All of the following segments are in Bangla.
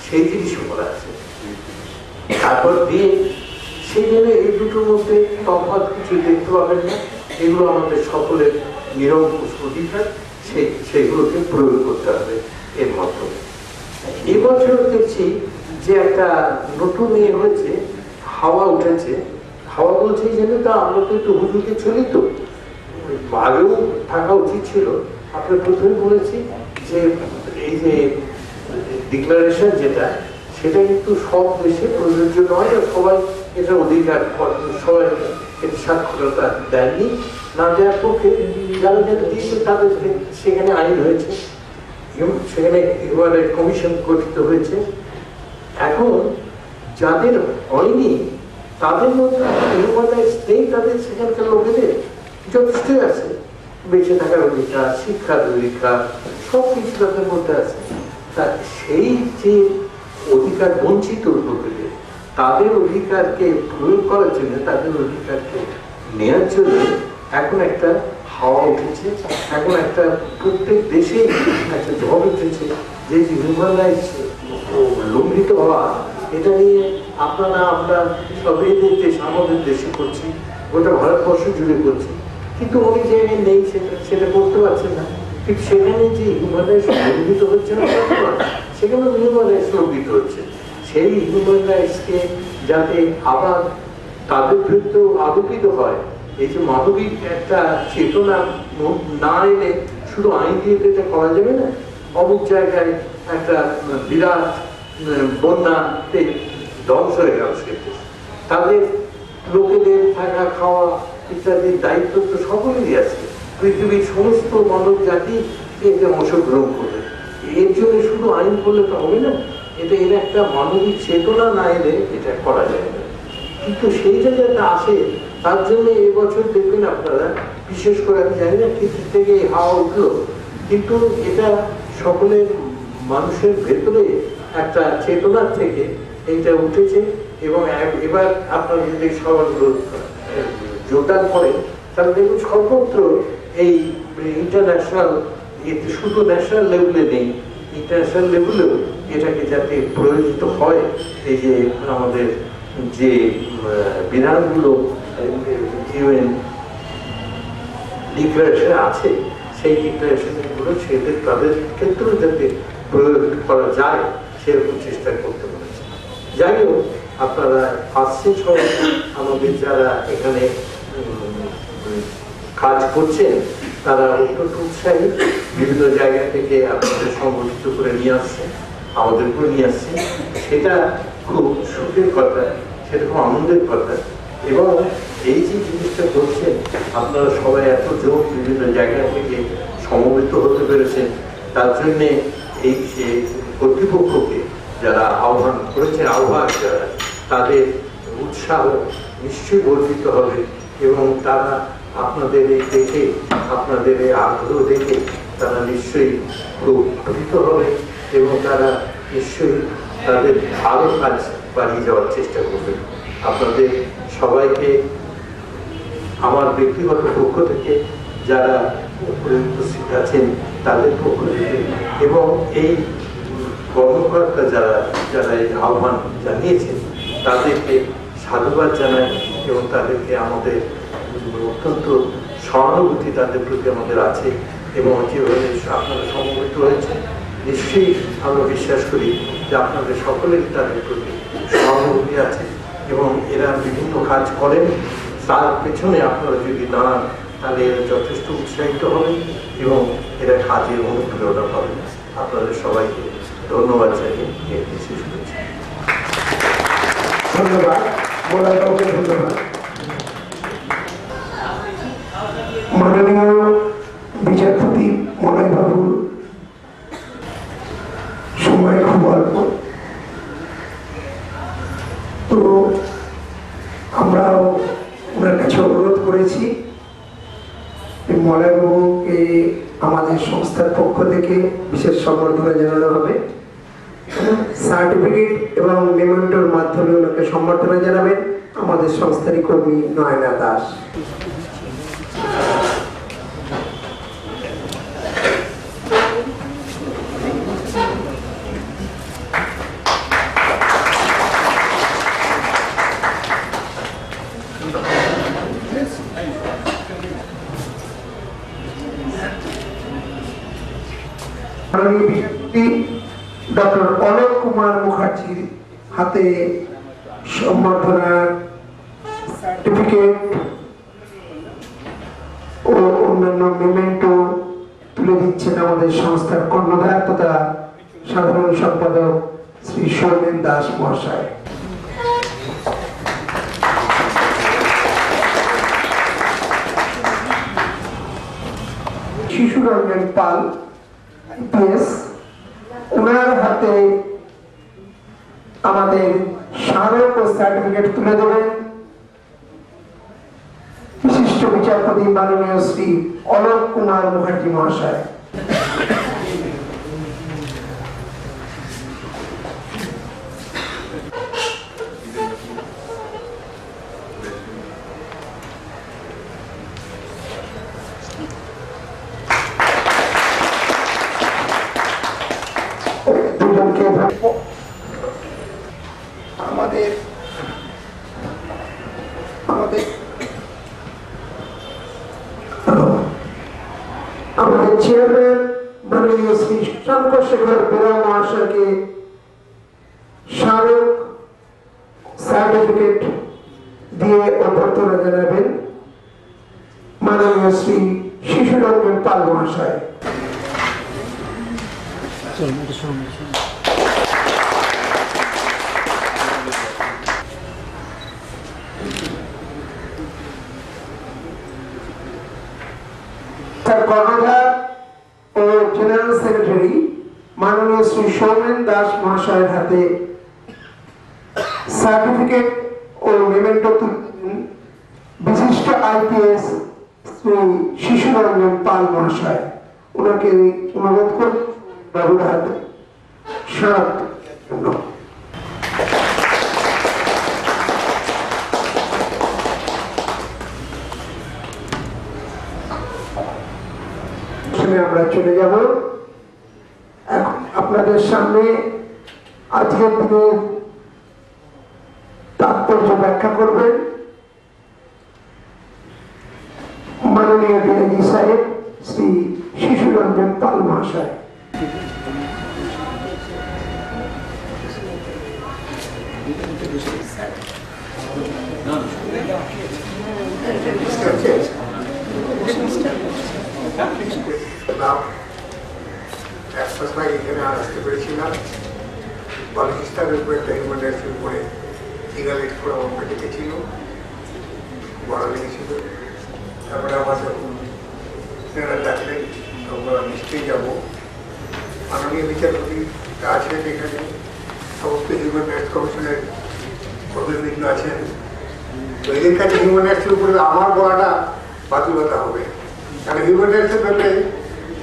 সেই জিনিসও করা আছে। তারপর দিয়ে সেই জন্য এই দুটোর মধ্যে তফাৎ কিছু দেখতে পাবেন না, এগুলো আমাদের সকলের নিরঙ্কুশ অধিকার, সেইগুলোকে প্রয়োগ করতে হবে এর মাধ্যমে। এবছর দেখছি যে একটা নতুন ইয়ে হয়েছে, হাওয়া উঠেছে। হাওয়া বলছে যেন তা আমরা তো একটু হুজুকে চলি, তো আগেও থাকা উচিত ছিল। আপনার প্রথমে বলেছি যে এই যে ডিক্লারেশন যেটা, সেটা কিন্তু সব দেশে প্রযোজ্য নয়, আর সবাই এটা অধিকার, সবাই সাক্ষরতা দেয়নি। না দেওয়ার পক্ষে যারা যারা দিয়েছে তাদের সেখানে আইন হয়েছে, সেখানে কমিশন গঠিত হয়েছে। এখন যাদের হয়নি তাদের মধ্যে নেই, তাদের সেখানকার লোকেদের যথেষ্টই আছে, বেঁচে থাকার অধিকার, শিক্ষার অধিকার, সব কিছু তাদের মধ্যে আছে। তা সেই যে অধিকার বঞ্চিত লোকেদের, তাদের অধিকারকে প্রয়োগ করার জন্য, তাদের অধিকারকে নেওয়ার জন্য এখন একটা হাওয়া উঠেছে। এখন একটা প্রত্যেক দেশে একটা ঝড় উঠেছে যে হিউম্যান রাইটস লঙ্ঘিত হওয়া, এটা নিয়ে আপনারা আমরা সবাই দেশ, আমাদের দেশে করছি, গোটা ভারতবর্ষ জুড়ে করছি, কিন্তু অনেক জায়গায় নেই, সেটা করতে পারছে না। কিন্তু সেখানে যে হিউম্যান রাইটস লঙ্ঘিত হচ্ছে না, সেখানে হিউম্যান রাইটস লঙ্ঘিত হচ্ছে। সেই হিউম্যান রাইটসকে যাতে আবার তাদের বিরুদ্ধে আরোপিত হয়, এই যে মানবিক একটা চেতনা না এলে শুধু আইন দিয়ে এটা করা যাবে না। অমুক জায়গায় একটা বিরাট বন্যাতে ধ্বংস হয়ে গেল সে দেশ, তাদের লোকেদের থাকা খাওয়া ইত্যাদির দায়িত্ব তো সকলেরই আছে। পৃথিবীর সমস্ত মানব জাতি এতে অংশগ্রহণ করবে। এর জন্য শুধু আইন করলে তো হবে না, এর একটা মানবিক চেতনা না এলে এটা করা যায় না। কিন্তু সেই জায়গাটা আসে, তার জন্য এবছর দেখবেন আপনারা, বিশেষ করে আমি জানি না ঠিক থেকে হাওয়া উঠলো, কিন্তু এটা সকলের মানুষের ভেতরে একটা চেতনার থেকে এইটা উঠেছে। এবং এবার আপনারা যদি সবাইগুলো যোগদান করেন, তাহলে দেখুন সর্বত্র এই ইন্টারন্যাশনাল, শুধু ন্যাশনাল লেভেলে নেই, ইন্টারন্যাশনাল লেভেলেও এটাকে যাতে প্রয়োজিত হয়, এই যে আমাদের যে বিধানগুলো ইউএন ডিক্লারেশনে আছে, সেই ডিক্লারেশনগুলো সেদের তাদের ক্ষেত্রেও যাতে প্রয়োগ করা যায় সেরকম চেষ্টা করতে পারছে। যাই হোক, আপনারা আসছেন সবাই, আমাদের যারা এখানে কাজ করছেন তারা অত্যন্ত উৎসাহী, বিভিন্ন জায়গা থেকে আপনাদের সংগঠিত করে নিয়ে আসছেন, আমাদেরকেও নিয়ে আসছেন। সেটা খুব সুখের কথা, সেটা খুব আনন্দের কথা। এবং এই যে জিনিসটা করছেন, আপনারা সবাই এত জোর বিভিন্ন জায়গা থেকে সমবেত হতে পেরেছেন, তার জন্যে এই কর্তৃপক্ষকে যারা আহ্বান করেছেন, আহ্বান যারা, তাদের উৎসাহ নিশ্চয়ই বর্ধিত হবে। এবং তারা আপনাদের এই দেখে, আপনাদের এই আগ্রহ দেখে তারা নিশ্চয়ই খুব প্রীত হবে এবং তারা নিশ্চয়ই তাদের আরো কাজ বাড়িয়ে যাওয়ার চেষ্টা করবে। আপনাদের সবাইকে আমার ব্যক্তিগত পক্ষ থেকে, যারা উপস্থিত আছেন তাদের পক্ষ থেকে, এবং এই কর্মকর্তা যারা যারা এই আহ্বান জানিয়েছেন তাদেরকে সাধুবাদ জানাই এবং তাদেরকে আমাদের অত্যন্ত সহানুভূতি তাদের প্রতি আমাদের আছে। এবং যেভাবে আপনারা সমবেত হয়েছে, নিশ্চয়ই আমরা বিশ্বাস করি যে আপনাদের সকলেরই তাদের প্রতি সহানুভূতি আছে এবং এরা বিভিন্ন কাজ করেন। তার পেছনে আপনারা যদি দাঁড়ান তাহলে এরা যথেষ্ট উৎসাহিত হবেন এবং এরা কাজের অনুপ্রেরণা পাবেন। আপনাদের সবাইকে ধন্যবাদ জানিয়ে শেষ করছি। ধন্যবাদ, ধন্যবাদ। মাননীয় বিচারপতি মলয় বাবু, সময় খুব অল্প, তো আমরা ওনার কাছে অনুরোধ করেছি মলয় বাবুকে আমাদের সংস্থার পক্ষ থেকে বিশেষ সম্বর্ধনা জানানো হবে। সার্টিফিকেট এবং মেমেন্টোর মাধ্যমে ওনাকে সম্বর্ধনা জানাবেন আমাদের সংস্থারই কর্মী নয়না দাস। মাননীয় বিচারপতি ডক্টর অলোক কুমার মুখার্জির হাতে সম্বর্ধনার সার্টিফিকেট ও অন্যান্য মেমেন্টো তুলে দিচ্ছেন আমাদের সংস্থার কর্ণধার তথা সাধারণ সম্পাদক শ্রী সৌমেন দাস মহাশয়। শিশু রঞ্জন পাল আইপিএস, ওনার হাতে আমাদের স্মারক ও সার্টিফিকেট তুলে দেবেন বিশিষ্ট বিচারপতি মাননীয় শ্রী অলোক কুমার মুখার্জি মহাশয়। দুজনকে আমাদের আমাদের আমাদের চেয়ারম্যান মাননীয় শ্রী শশাঙ্ক শেখর বেরা মহাশয়কে স্মারক সার্টিফিকেট দিয়ে অভ্যর্থনা জানাবেন মাননীয় শ্রী শিশু রঞ্জন পাল মহাশয়। তার কর্ণধার ও জেনারেল সেক্রেটারি মাননীয় শ্রী সৌমেন দাস মহাশয়ের হাতে সার্টিফিকেট ও মেমেন্টো বিশিষ্ট আইপিএস শ্রী শিশু রঞ্জন পাল মহাশয়। ওনাকে অনুরোধ করে বাবুর হাতে স্মারক জন্য। আমরা চলে যাব এখন আপনাদের সামনে আজকের দিনের তাৎপর্য ব্যাখ্যা করবেন মাননীয় ডিআইজি সাহেব শ্রী শিশু রঞ্জন পাল মহাশয়। এখানে আসতে পেরেছিলাম পাকিস্তানের উপরে একটা হিউম্যান রাইটসের উপরে লিগাল এইড করে আমাকে ডেকেছিল, বড় লেগেছিল। তারপরে আমার যখন সেনারা ডাকলেন আমরা নিশ্চয়ই যাবো। মাননীয় বিচারপতি আছেন এখানে, সমস্ত হিউম্যান রাইটস কমিশনের প্রতিনিধিত্ব আছেন। তো এদের কাছে হিউম্যান রাইটসের উপরে আমার বলাটা বাতুলতা হবে, কারণ হিউম্যান রাইটসের ব্যাপারে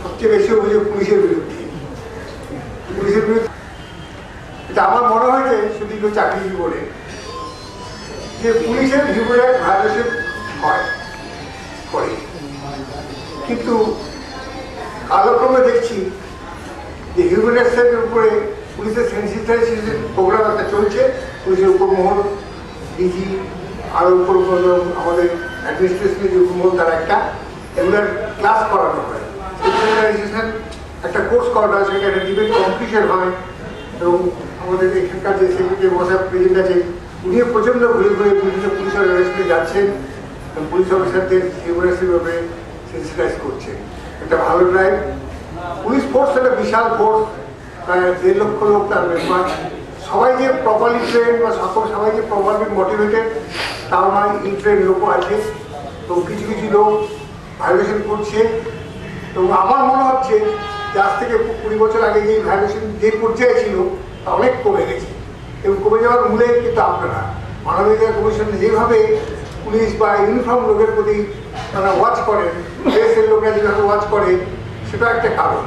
সবচেয়ে বেশি অভিযোগ পুলিশের বিরুদ্ধে। আমার মনে হয়েছে শুধু চাকরি জীবনে যে পুলিশের হিউম্যান রাইটস ভায়োলেশন হয় করে, কিন্তু কালক্রমে দেখছি যে হিউম্যান রাইটসের উপরে পুলিশের সেন্সিটাইজেশন প্রোগ্রাম একটা চলছে। পুলিশের উপমহল, ডিজি, আরো উপর আমাদের অ্যাডমিনিস্ট্রেশনের যে উপমহল তার একটা এগুলোর ক্লাস করানো হয়, সেন্সিটাইজেশন একটা কোর্স করানো হয়, সেটা একটা ডিবেট কম্পিটিশন হয়। এবং আমাদের এখানকার যে সেক্রেটারি মহাশয় প্রেসিডেন্ট আছে উনিও প্রচণ্ড ঘুরে ঘুরে বিভিন্ন পুলিশ অফিসারকে যাচ্ছেন, পুলিশ অফিসারদের হিউম্যান রাইটসের ব্যাপারে সেন্সিটাইজ করছেন। একটা ভালো ড্রাইভ। পুলিশ ফোর্স একটা বিশাল ফোর্স, প্রায় 1.5 লক্ষ লোক তার মেম্বার। সবাই যে প্রপারলি ট্রেন বা সবাই যে প্রপারলি মোটিভেটেড তাও নয়, ইনট্রেন লোকও আছে। তো কিছু কিছু লোক ভায়োলেশন করছে, এবং আমার মনে হচ্ছে যে আজ থেকে 20 বছর আগে যে ভায়োলেশন যে পর্যায়ে ছিল তা অনেক কমে গেছে। এবং কমে যাওয়ার মূলে কিন্তু আপনারা মানবাধিকার কমিশন যেভাবে পুলিশ বা ইউনিফর্ম লোকের প্রতি তারা ওয়াচ করেন, দেশের লোকেরা যেভাবে ওয়াচ করে, সেটা একটা কারণ।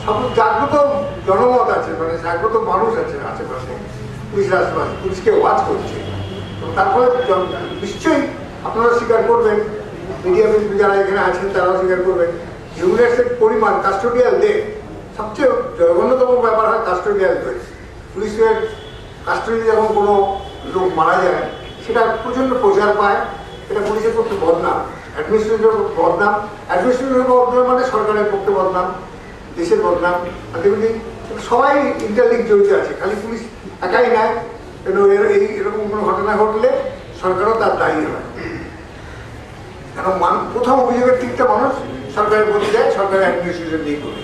সব জাগ্রত জনমত আছে, মানে জাগ্রত মানুষ আছে আশেপাশে, পুলিশের আশেপাশে পুলিশকে ওয়াচ করছে। তো তারপরে নিশ্চয়ই আপনারা স্বীকার করবেন, মিডিয়া যারা এখানে আছেন তারাও স্বীকার করবেন, হিউম্যান রাইটসের পরিমাণ কাস্টোডিয়াল ডেথ সবচেয়ে জঘন্যতম ব্যাপার হয় কাস্টোডিয়াল ডেথ। পুলিশের কাস্টোডি যখন কোনো লোক মারা যায় সেটা প্রচণ্ড প্রচার পায়, এটা পুলিশের পক্ষে বদনাম, অ্যাডমিনিস্ট্রেটিভ বদনাম। অ্যাডমিনিস্ট্রেটিভ বদনাম মানে সরকারের পক্ষে বদনাম। দেশের বদনাম। আলটিমেটলি সবাই ইন্টারলিঙ্ক জড়িত আছে, খালি পুলিশ একাই নয়। এরকম কোনো ঘটনা ঘটলে সরকারও তার দায়ী হয়, কারণ প্রথম অভিযোগের দিকটা মানুষ সরকারের প্রতি দেয়, সরকারের অ্যাডমিনিস্ট্রেশন দিয়ে করে।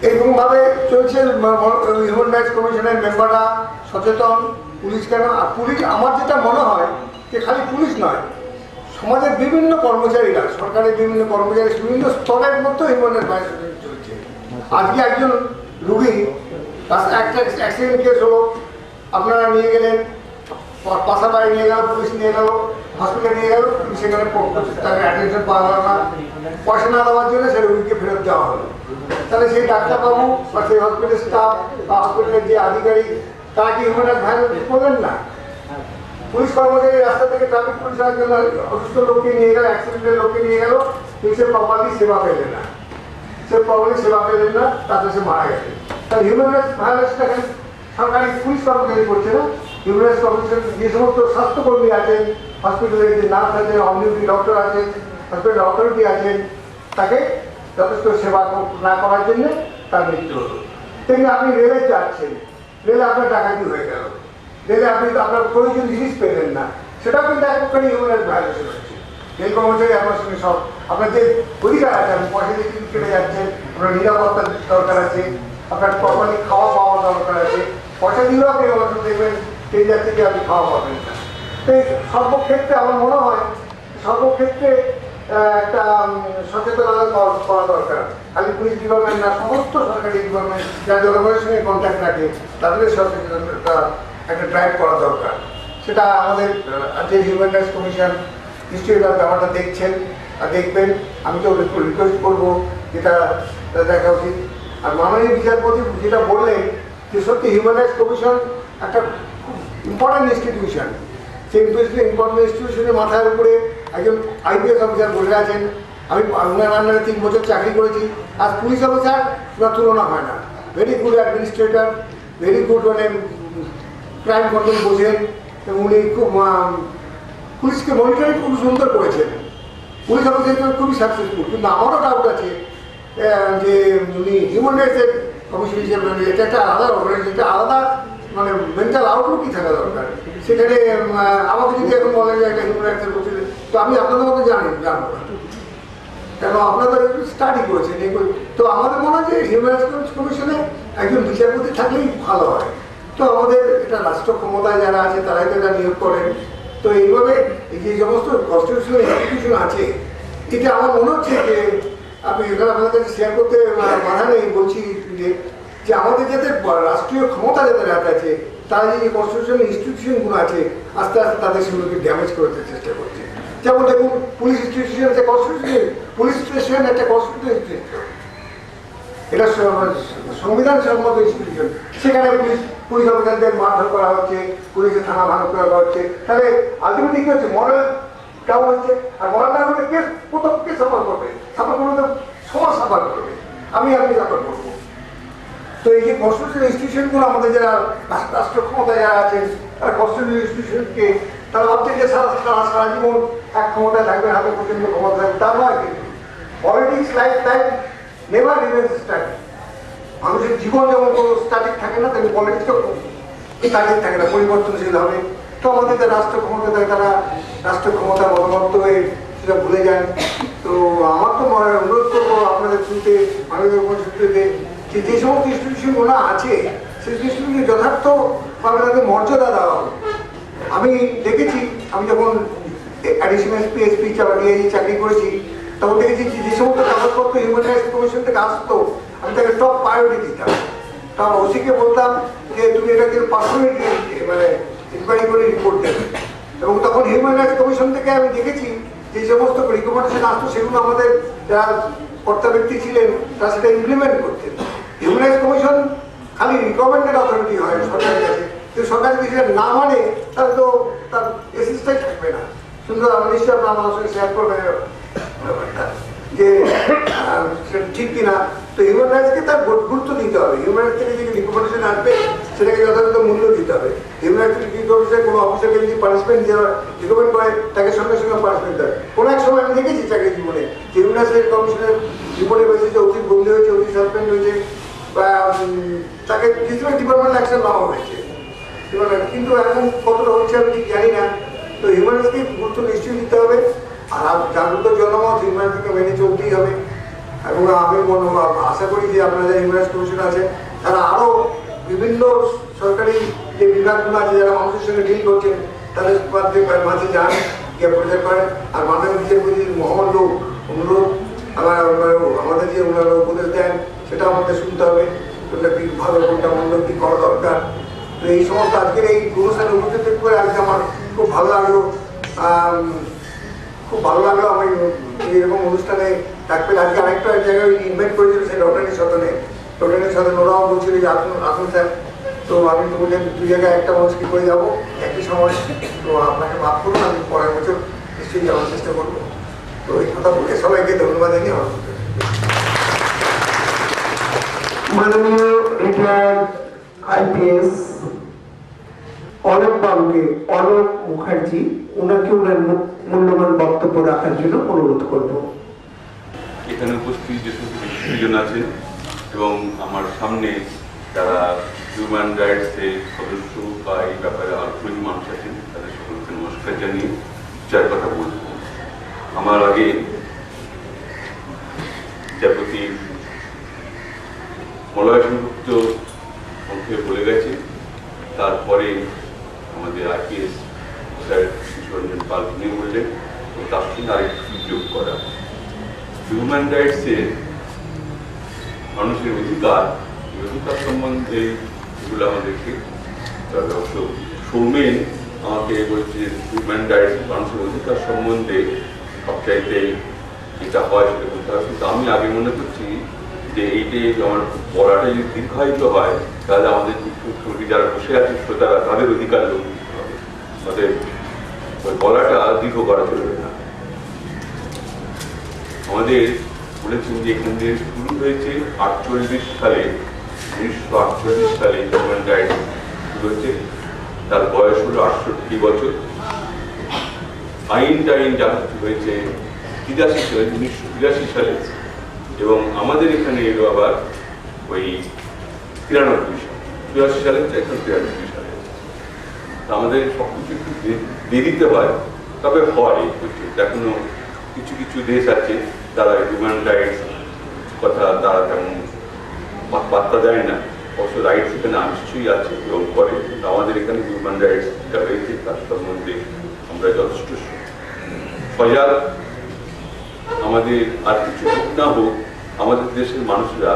এরকম ভাবে চলছে। হিউম্যান রাইটস কমিশনের মেম্বাররা সচেতন, পুলিশ কেন, আর পুলিশ আমার যেটা মনে হয় যে খালি পুলিশ নয়, সমাজের বিভিন্ন কর্মচারীরা, সরকারের বিভিন্ন কর্মচারী বিভিন্ন স্তরের মধ্যে হিউম্যান রাইটস ভায়োলেশন চলছে। আজকে একজন রুগী একটা অ্যাক্সিডেন্ট কেস হলো, আপনারা নিয়ে গেলেন, পাশাপাশি নিয়ে গেল, পুলিশ নিয়ে গেল, হসপিটালে নিয়ে গেল, সেখানে তাকে অ্যাটেনশন পাওয়া গেল না, পয়সা না দেওয়ার জন্য সে রুগীকে ফেরত দেওয়া হলো। তাহলে সেই ডাক্তারবাবু বা সেই হসপিটাল স্টাফ বা হসপিটালের যে আধিকারিক তারা কি হিউম্যান রাইটস ভায়োলেশন করবেন না? পুলিশ কর্মচারী রাস্তা থেকে ট্রাফিক পুলিশের জন্য অসুস্থ লোককে নিয়ে গেল, অ্যাক্সিডেন্টের লোককে নিয়ে গেল, কিন্তু সে প্রপারলি সেবা পেলেন না, তাতে সে মারা গেছে। তাহলে হিউম্যান রাইটস ভায়োলেশন এখন সরকারি পুলিশ কর্মচারী করছে না, হিউম্যান রাইটস কমিশন যে সমস্ত স্বাস্থ্যকর্মী আছেন, হসপিটালের যে নার্স আছেন, অন ডিউটি ডক্টর আছেন, হসপিটাল অথরিটি আছেন, তাকে যথেষ্ট সেবা না করার জন্য তার মৃত্যু হলো। তেমনি আপনি রেলে যাচ্ছেন, রেলে আপনার ডাকাতি হয়ে গেল, রেলে আপনি আপনার প্রয়োজন জিনিস পেলেন না, সেটাও কিন্তু একবারে হিউম্যান রাইটস ভায়োলেশন হচ্ছে। রেল কর্মচারী আপনার সঙ্গে সব আপনার যে অধিকার আছে, আপনি পয়সা দিয়ে টিকিট কেটে যাচ্ছেন, আপনার নিরাপত্তার দরকার আছে, আপনার প্রপারলি খাওয়া পাওয়ার দরকার আছে, পয়সা দিলেও আপনি অবশ্য দেখবেন সেই যাচ্ছে যে আপনি খাওয়া পাবেন না। তো এই সর্বক্ষেত্রে আমার মনে হয় সর্বক্ষেত্রে একটা সচেতনতা করা দরকার। খালি পুলিশ ডিপার্টমেন্ট না, সমস্ত সরকারি ডিপার্টমেন্ট যারা জনগণের সঙ্গে কন্ট্যাক্ট রাখে তাদের সচেতনতা একটা ড্রাইভ করা দরকার। সেটা আমাদের যে হিউম্যান রাইটস কমিশন নিশ্চয়ই তার ব্যাপারটা দেখছেন আর দেখবেন। আমি তো রিকোয়েস্ট করবো যেটা দেখা উচিত। আর মাননীয় বিচারপতি যেটা বললেন যে সত্যি হিউম্যান রাইটস কমিশন একটা খুব ইম্পর্টেন্ট ইনস্টিটিউশন, সেই ইম্পর্টেন্ট ইনস্টিটিউশনের মাথার উপরে একজন আইপিএস অফিসার বসে আছেন। আমি ওনার আন্ডারে 3 বছর চাকরি করেছি। আর পুলিশ অফিসার ওনার তুলনা হয় না। Very good administrator, very good মানে ক্রাইম কন্ট্রোল বোঝেন, এবং উনি খুব পুলিশকে মনিটরিং খুব সুন্দর করেছেন। পুলিশ অফিসার হিসেবে খুবই সাকসেসফুল। কিন্তু আমারও ডাউট আছে যে উনি হিউম্যান রাইটসের কমিশন হিসেবে এটা একটা আলাদা অর্গানাইজেশন, একটা আলাদা মানে মেন্টাল আউটলুকই থাকা দরকার। সেখানে আমাকে যদি এখন বলা যায় একটা হিউম্যান রাইটসের কমিশন, তো আমি আপনাদের মতো জানবো না, কেন আপনারা স্টাডি করেছেন। তো আমাদের মনে হয় যে হিউম্যান রাইটস কমিশনে একজন বিচারপতি থাকলেই ভালো হয়। তো আমাদের এটা রাষ্ট্র ক্ষমতায় যারা আছে তারাই তো এটা নিয়োগ করেন। তো এইভাবে এই যে সমস্ত কনস্টিটিউশনাল ইনস্টিটিউশন আছে, এটা আমার মনে হচ্ছে যে আমি এখানে আপনাদের কাছে শেয়ার করতে বাধা নেই, বলছি যে আমাদের যাদের রাষ্ট্রীয় ক্ষমতা যাদের হাতে আছে তারা যে কনস্টিটিউশনাল ইনস্টিটিউশনগুলো আছে আস্তে আস্তে তাদের সেগুলোকে ড্যামেজ করতে চেষ্টা করছে। যেমন দেখুন পুলিশ ইনস্টিটিউশন একটা কনস্টিটিউশন, পুলিশ স্টেশন একটা কনস্টিটিউশন ইনস্টিটিউশন, এটা সংবিধান সম্মত ইনস্টিটিউশন। সেখানে পুলিশ অফিসারদের মারধর করা হচ্ছে, পুলিশের থানা ভাঙা করা হচ্ছে। তাহলে আলটিমেটলি কি হচ্ছে, মরাল ডাউন হচ্ছে। আর মরাল ডাউন হলে কে প্রথম কে সাফার করবে? সাফার করবে তো সমাজ সাফার করবে, আপনি সাফার করবো। তো এই যে কনস্টিটিউশনাল ইনস্টিটিউশনগুলো আমাদের যারা রাষ্ট্র ক্ষমতায় যারা আছেন তারা কনস্টিটিউশনাল ইনস্টিটিউশনকে তারা ভাবছে যে সারা জীবন এক ক্ষমতায় থাকবে, হাতে পর্যন্ত ক্ষমতা থাকবে, তা নয়। কিন্তু politics life time never remains static. মানুষের জীবন যেমন কোনো স্ট্যাটিক থাকে না, তেমনি পলিটিক্সও স্ট্যাটিক থাকে না, পরিবর্তনশীল হবে। তো আমাদের যে রাষ্ট্র ক্ষমতা থাকে তারা রাষ্ট্র ক্ষমতা মনোমত্ত হয়ে সেটা ভুলে যান। তো আমার তো অনুরোধ করবো আপনাদের শুনতে, মাননীয় মুখ্যমন্ত্রীতে, যে সমস্ত ইনস্টিটিউশনগুলো আছে সেই ইনস্টিটিউশনকে যথার্থভাবে তাদের মর্যাদা দেওয়া হবে। আমি দেখেছি, আমি যখন অ্যাডিশনাল এসপি ডিআইজি চাকরি করেছি তখন দেখেছি যে সমস্ত কাগজপত্র হিউম্যান রাইটস কমিশন থেকে আসতো আমি তাকে টপ প্রায়োরিটি দিতাম। তখন ওসিকে বলতাম যে তুমি এটাকে পার্সোনালি মানে ইনকোয়ারি করে রিপোর্ট দেবে। এবং তখন হিউম্যান রাইটস কমিশন থেকে আমি দেখেছি যে সমস্ত রিকমেন্ডেশন আসতো সেগুলো আমাদের যারা কর্তা ব্যক্তি ছিলেন তারা সেটা ইমপ্লিমেন্ট করতেন। হিউম্যান রাইটস কমিশন খালি রিকমেন্ডেড অথরিটি হয় সরকারের কাছে, কিন্তু সরকার যদি সেটা না মানে তাহলে তো তার এসিস্ট্যান্ট থাকবে না। সুন্দর, আমি নিশ্চয়ই আপনার আমার সঙ্গে শেয়ার করবেন ব্যাপারটা যে সেটা ঠিক কিনা। তো হিউম্যান রাইটসকে তার গুরুত্ব দিতে হবে। হিউম্যান রাইটস থেকে যে রিকমেন্ডেশন আসবে সেটাকে যথাযথ মূল্য দিতে হবে। হিউম্যান রাইটস কি করছে, কোনো অফিসারকে যদি পানিশমেন্ট দেওয়া রিকমেন্ড করে তাকে সঙ্গে সঙ্গে পানিশমেন্ট দেয়। কোনো এক সময় আমি দেখেছি চাকরি জীবনে যে হিউম্যান রাইটস কমিশনের রিপোর্টে হয়েছে যে অতি বদলি হয়েছে, অতি সাসপেন্ড হয়েছে, বা তাকে কিছু ডিপার্টমেন্ট অ্যাকশন নেওয়া হয়েছে। কিন্তু এখন কতটা হচ্ছে আমি ঠিক জানি না। তো হিউম্যান রাইটসকে গুরুত্ব নিশ্চয়ই দিতে হবে, আর জাগ্রত জনমত হিউম্যান রাইটসকে মেনে চলতেই হবে। এবং আমি আশা করি যে আপনারা যারা হিউম্যান রাইটস কমিশন আছে তারা আরও বিভিন্ন সরকারি যে বিভাগগুলো আছে যারা মানুষের সঙ্গে ডিল করছেন তাদের মাঝে যান, গিয়ে প্রচার করেন। আর মাননীয় বিচারপতির মহান লোক অনুরোধ আমাদের যে ওনারা উপদেশ দেন সেটা আমাদের শুনতে হবে, কোনটা কি ভালো কোনটা মন্দ কি করা দরকার। তো এই সমস্ত আজকের এই অনুষ্ঠানে উপস্থিত করে আজকে আমার খুব ভালো লাগলো। আমি এরকম অনুষ্ঠানে থাকবে। আজকে আরেকটা জায়গায় ইনভাইট করেছিল সেই রটারির সাথে ওরাও বলছিল যে আসুন স্যার। তো আমি তো বললাম দুই জায়গায় একটা মানুষকে করে যাবো একই সময়। তো আপনাকে মাফ করুন, আমি পরের বছর নিশ্চয়ই যাওয়ার চেষ্টা করবো। তো এই কথা বলে সবাইকে ধন্যবাদ জানিয়ে আমার মাননীয় রিটায়ার্ড আইপিএস অলোক বাবুকে, অলোক মুখার্জি, ওনাকে ওনার মূল্যবান বক্তব্য রাখার জন্য অনুরোধ করব। এখানে উপস্থিত যে সমস্ত ব্যক্তিজন আছেন এবং আমার সামনে যারা হিউম্যান রাইটসের সদস্য বা এই ব্যাপারে আগ্রহী মানুষ আছেন তাদের সকলকে নমস্কার জানিয়ে চার কথা বলব। আমার আগে বিচারপতি মলয় সেনগুপ্ত মুখে বলে গেছে, তারপরে আমাদের আইপিএস স্যার সুরঞ্জন পাল উনি বললেন, তার সঙ্গে আরেকটু যোগ করা। হিউম্যান রাইটসের মানুষের অধিকার সম্বন্ধে এগুলো আমাদেরকে সৌমেন আমাকে বলছে হিউম্যান রাইটস মানুষের অধিকার সম্বন্ধে সবচাইতে যেটা হয় সেটা বলতে হবে। কিন্তু আমি আগে মনে করছি যে এইটাই আমার বলাটা যদি দীর্ঘায়িত হয় তাহলে আমাদের যারা বসে আছে শ্রোতারা তাদের অধিকার লোক দিতে হবে, তাদের বলাটা দীর্ঘ করা চলবে না। আমাদের বলেছেন যে এখান থেকে শুরু হয়েছে 1948 সালে হিউম্যান রাইটস শুরু হয়েছে। তার বয়স হলো 68 বছর। আইন যা হয়েছে 1983 সালে, এবং আমাদের এখানে এলো আবার ওই 83 সালে, এখন 93 সালে। আমাদের সবকিছু একটু দেরিতে হয়, তবে হয়। এখনো কিছু কিছু দেশ আছে তারা হিউম্যান রাইটস কথা তারা তেমন পাত্তা দেয় না। অবশ্য রাইটস এখানে নিশ্চয়ই আছে এবং করে, কিন্তু আমাদের এখানে হিউম্যান রাইটস যেটা রয়েছে তার সম্বন্ধে আমরা যথেষ্ট সজাগ। আমাদের আর কিছু হোক না হোক আমাদের দেশের মানুষরা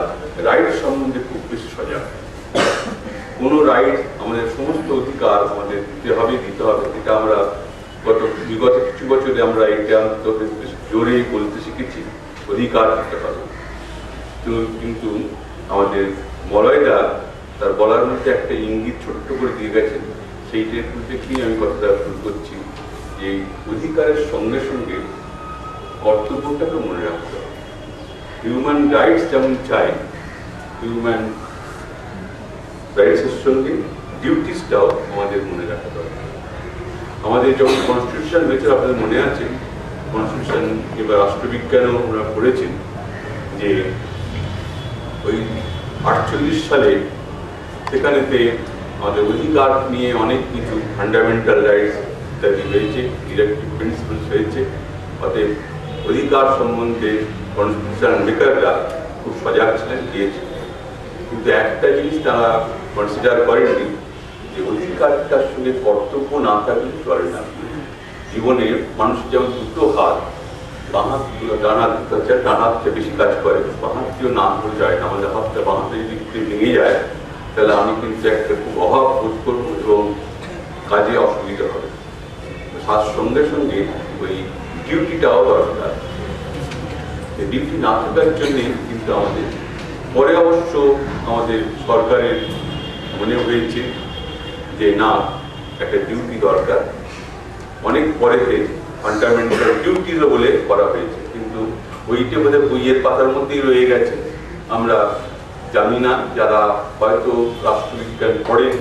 রাইটস সম্বন্ধে খুব বেশি সজাগ। কোনো রাইট আমাদের সমস্ত অধিকার আমাদের দিতে হবে। এটা আমরা বিগত কিছু বছরে আমরা এটা জোরে বলতে শিখেছি, অধিকার দিতে হবে। কিন্তু আমাদের মলয়দা তার বলার মধ্যে একটা ইঙ্গিত ছোট্ট করে দিয়ে গেছেন, সেইটার দেখেই আমি কথাটা শুরু করছি যে অধিকারের সঙ্গে সঙ্গে কর্তব্যটাকে মনে রাখতে হবে। হিউম্যান রাইটস যেমন চাই, হিউম্যান রাইটসের সঙ্গে ডিউটিসটাও আমাদের মনে রাখতে হবে। আমাদের যখন কনস্টিটিউশন হয়েছে, আপনাদের মনে আছে কনস্টিটিউশন কিংবা রাষ্ট্রবিজ্ঞানও ওরা পড়েছেন যে ওই 48 সালে সেখানেতে আমাদের অধিকার নিয়ে অনেক কিছু ফান্ডামেন্টাল রাইটস ইত্যাদি হয়েছে, ডিরেক্টিভ প্রিন্সিপালস হয়েছে। অতএব অধিকার সম্বন্ধে কনস্টিটিউশন মেকাররা খুব সজাগ ছিলেন, দিয়েছে। কিন্তু একটা জিনিস তারা কনসিডার করেননি যে অধিকারটার সঙ্গে কর্তব্য না থাকলে চলে না। জীবনে মানুষের যেমন দুটো হাত, বাঁ হাত ডান হাতটা বেশি কাজ করে, বাঁ হাতটিও না হয়ে যায় না। আমাদের হাতটা বাঁ হাতে যদি ভেঙে যায় তাহলে আমি কিন্তু একটা খুব অভাব বোধ করবো এবং কাজে অসুবিধা হবে। তার সঙ্গে সঙ্গে ওই ডিউটিটাও দরকার। ডিউটি না থাকার জন্যে কিন্তু আমাদের পরে অবশ্য আমাদের সরকারের মনে হয়েছে যে না, একটা ডিউটি দরকার। অনেক পরেতে ফান্ডামেন্টাল ডিউটিও বলে করা হয়েছে, কিন্তু বইটা বোধহয় বইয়ের পাতার মধ্যেই রয়ে গেছে, আমরা জানি না। যারা হয়তো রাষ্ট্রবিজ্ঞান পড়েন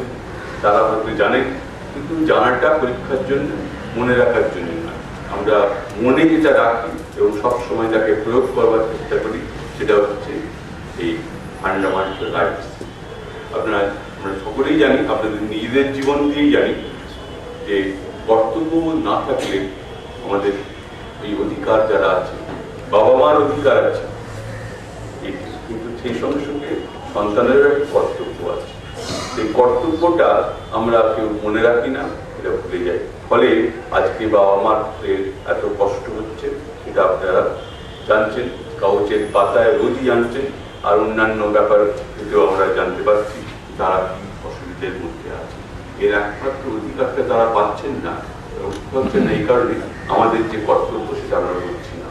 তারা হয়তো জানেন, কিন্তু জানাটা পরীক্ষার জন্য, মনে রাখার জন্য না। আমরা মনে যেটা রাখি এবং সবসময় তাকে প্রয়োগ করবার চেষ্টা করি, সেটা হচ্ছে এই ফান্ডামেন্টাল রাইটস। আমরা সকলেই জানি, আপনাদের নিজেদের জীবন দিয়েই জানি যে কর্তব্য না থাকলে আমাদের এই অধিকার যারা আছে, বাবা মার অধিকার আছে, কিন্তু সেই সঙ্গে সঙ্গে সন্তানের একটা কর্তব্য আছে। সেই কর্তব্যটা আমরা কেউ মনে রাখি না, এটা ভুলে যাই। ফলে আজকে বাবা মার এত কষ্ট হচ্ছে, সেটা আপনারা জানছেন, কাগজের পাতায় রোজই জানছেন, আর অন্যান্য ব্যাপার থেকেও আমরা জানতে পারছি তারা কি অসুবিধার মধ্যে আছে। এর একমাত্র অধিকারটা তারা পাচ্ছেন না, পাচ্ছেন না এই কারণে আমাদের যে কর্তব্য সেটা আমরা করছি না।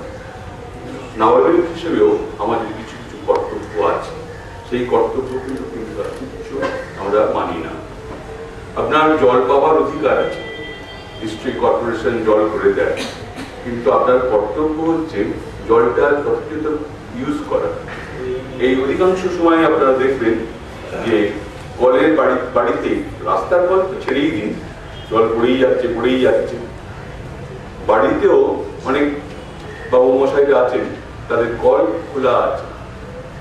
নাগরিক হিসেবেও আমাদের কিছু কিছু কর্তব্য আছে, সেই কর্তব্যগুলো কিন্তু কিছু আমরা মানি না। আপনার জল পাওয়ার অধিকার আছে, নিশ্চয়ই কর্পোরেশন জল করে দেয়, কিন্তু আপনার কর্তব্য হচ্ছে জলটা যথেষ্ট ইউজ করা। এই অধিকাংশ সময় আপনারা দেখবেন যে কলের বাড়িতে, রাস্তার কল তো ছেড়েই দিন, জল পড়েই যাচ্ছে। বাড়িতেও অনেক বাবু মশাইরা আছেন, তাদের কল খোলা আছে,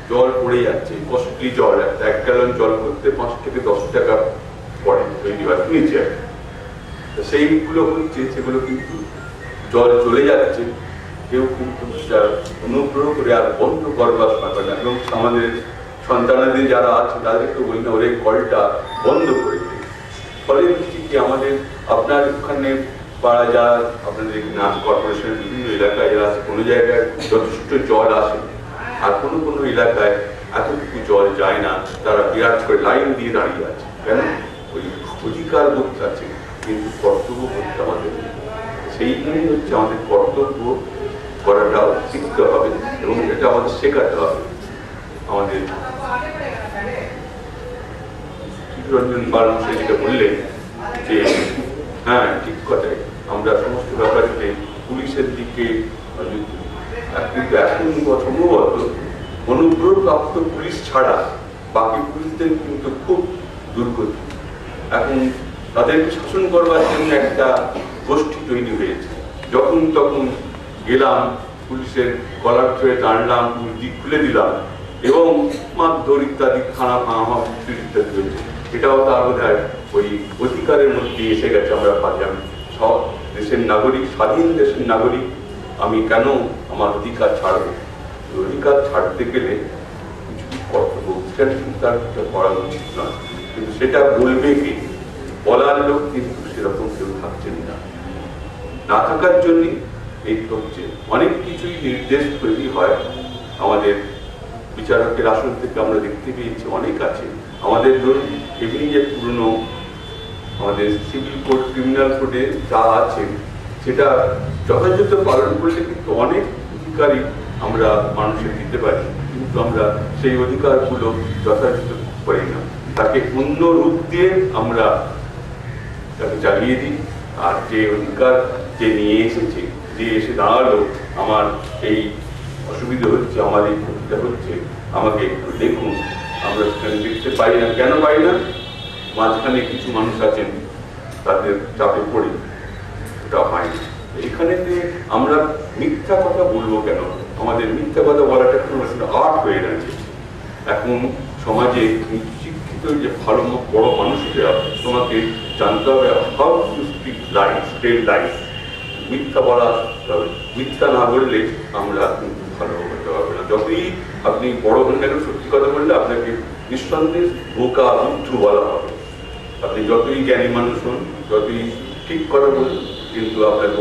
জল পড়ে যাচ্ছে, কস্টলি জল, 1 গ্যালন জল করতে 5 থেকে 10 টাকা পড়ে তৈরি হয় নিচে। সেইগুলো হচ্ছে, সেগুলো কিন্তু জল চলে যাচ্ছে, কেউ কিন্তু অনুগ্রহ করে আর বন্ধ করবার পারবে না। এবং আমাদের সন্তানাদের যারা আছে তাদেরকে বলি না, ওরে কলটা বন্ধ করে দিই। ফলে হচ্ছে কি, আমাদের আপনার ওখানে পাড়া যারা আপনাদের নাম কর্পোরেশনের বিভিন্ন এলাকায় যারা আছে, কোনো জায়গায় যথেষ্ট জল আসে, আর কোনো কোনো এলাকায় এতটুকু জল যায় না, তারা বিরাট করে লাইন দিয়ে দাঁড়িয়ে আছে। কেন? ওই অধিকার বোধ আছে, কিন্তু কর্তব্য বোধটা আমাদের নেই। সেইখানেই হচ্ছে আমাদের কর্তব্য করাটাও শিখতে হবে এবং এটা আমাদের শেখাতে হবে। আমাদের রঞ্জন পাল যেটা বললেন যে হ্যাঁ, ঠিক কথাই, আমরা সমস্ত ব্যাপারে পুলিশের দিকে, কিন্তু এখন সম্ভবত অনুগ্রহপ্রাপ্ত পুলিশ ছাড়া বাকি পুলিশদের কিন্তু খুব দুর্গতি। এখন তাদেরকে শাসন করবার জন্য একটা গোষ্ঠী তৈরি হয়েছে। যখন তখন গেলাম, পুলিশের কলার ধরে টানলাম, দিক খুলে দিলাম এবং মারধর ইত্যাদি, খানা খাওয়া ইত্যাদি হয়েছে। এটাও তার বোধ হয় ওই অধিকারের মধ্যে এসে গেছে। আমরা ভাবি আমি সব দেশের নাগরিক, স্বাধীন দেশের নাগরিক, আমি কেন আমার অধিকার ছাড়বো? অধিকার ছাড়তে গেলে কিছু কর্তব্য, সেটা কিন্তু তার করা উচিত নয়। কিন্তু সেটা বলবে কি, বলার লোক কিন্তু সেরকম কেউ থাকছেন না থাকার জন্য এই হচ্ছে অনেক কিছুই নির্দেশ তৈরি হয়। আমাদের বিচারকের আসন থেকে আমরা দেখতে পেয়েছি অনেক আছে। আমাদের ধরুন এমনি যে পুরনো আমাদের সিভিল কোড, ক্রিমিনাল কোডে যা আছে, সেটা যথাযথ পালন করলে কিন্তু অনেক অধিকারই আমরা মানুষের দিতে পারি, কিন্তু আমরা সেই অধিকারগুলো যথাযথ করি না। তাকে অন্য রূপ দিয়ে আমরা তাকে চালিয়ে দিই। আর যে অধিকার যে নিয়ে এসেছে, যে এসে দাঁড়ালো, আমার এই অসুবিধা হচ্ছে, আমার এই ক্ষতিটা হচ্ছে, আমাকে একটু দেখুন, আমরা সেখানে দেখতে পাই না। কেন পাই না? মাঝখানে কিছু মানুষ আছেন, তাদের চাপে পড়ে ওটা হয় না। এখানে আমরা মিথ্যা কথা বলবো কেন? আমাদের মিথ্যা কথা বলাটা কোনো আর্ট হয়ে গেছে। এখন সমাজে শিক্ষিত যে ভালো বড় মানুষরা, তোমাকে জানতে হবে how to speak life, tell life. মিথ্যা বলা হবে, মিথ্যা না বললে আমরা কিন্তু ভালো হতে পারবে না। যতই আপনি বড় হন না, সত্যি কথা বললে আপনাকে নিঃসন্দেহে বোকা, বুদ্ধ বলা হবে। আপনি যতই জ্ঞানী মানুষ হন, যতই ঠিক কথা বলুন, কিন্তু আপনাকে